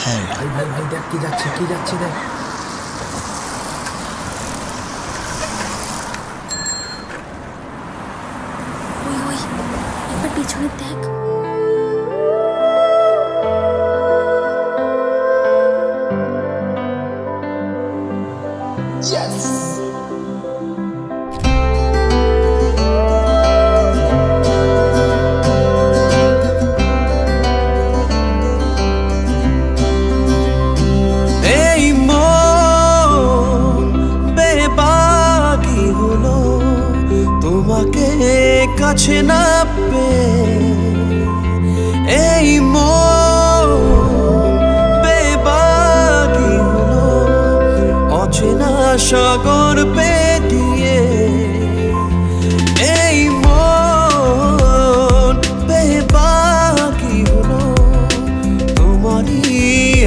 হ্যাঁ ভাই ভাই ভাই দেখ কি যাচ্ছে দেখ। ওই ওই একবার পেছনে দেখ। তোমাকে কাছে না পেয়ে এই মন বেবাকি হলো অচেনা সাগর পেরিয়ে। এই মন বেবাকি হলো তোমারই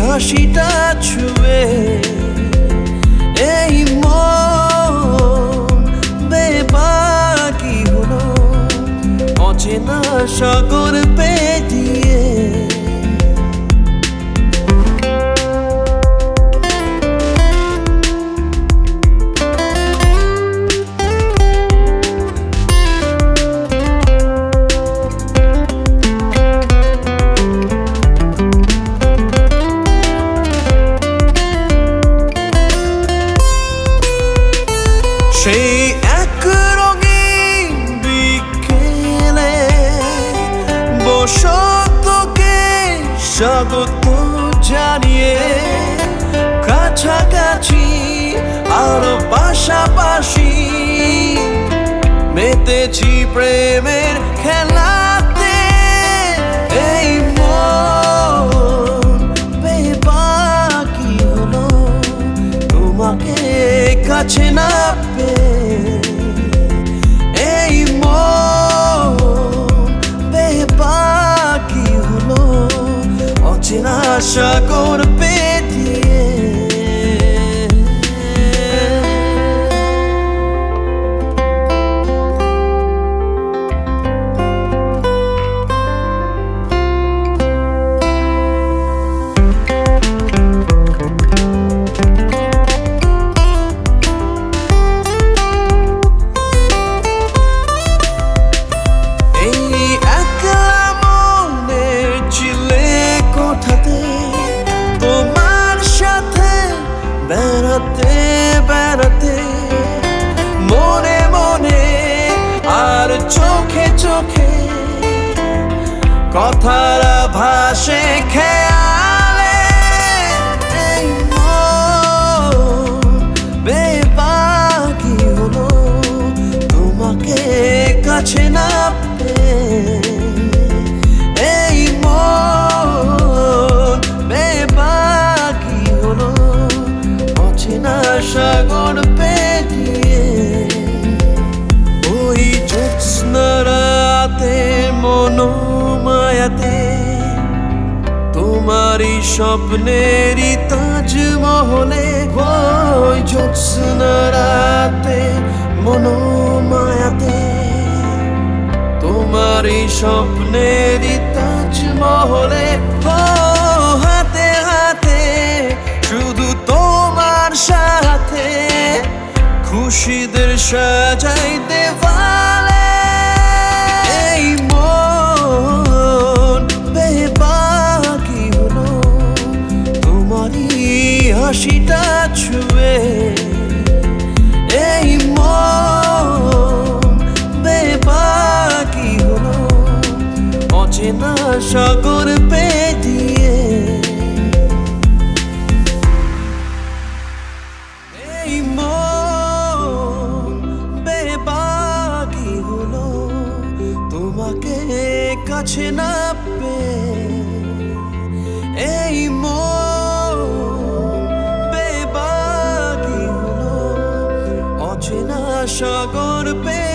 হাসিটা ছুঁয়ে। এই অচেনা সাগর পেরিয়ে। সেই এক রঙিন বিকেলে বসন্তকে স্বাগত জানিয়ে কাছাকাছি আরো পাশাপাশি মেতেছি প্রেমের খেলাতে। এই মন বেবাকি হলো তোমাকে কাছে না পেয়ে। এই মন বেবাকি হলো অচেনা সাগর পেরিয়ে। বেড়াতে বেড়াতে মনে মনে আর চোখে চোখে কথারা ভাসে খেয়ালে। এই মন বেবাকি হলো তোমাকে কাছে না পেয়ে। এই মন বেবাকি হলো অচেনা সাগর পেরিয়ে। ওই জ্যোৎস্না রাতে মনোমায়াতে তোমারই স্বপ্নেরই তাজমহলে। ওই জ্যোৎস্না রাতে মনোমায়াতে তোমারই স্বপ্নেরই তাজমহলে। হাতে হাতে শুধু তোমার সাথে খুশিদের সাজাই দেওয়ালে। এই মন বেবাকি হলো তোমারই হাসিটা ছুঁয়ে। এই মন বেবাকি হলো অচেনা সাগর পেরিয়ে। এই মন বেবাকি হলো তোমাকে কাছে না পেয়ে। এই মন বেবাকি হলো অচেনা সাগর পেরিয়ে।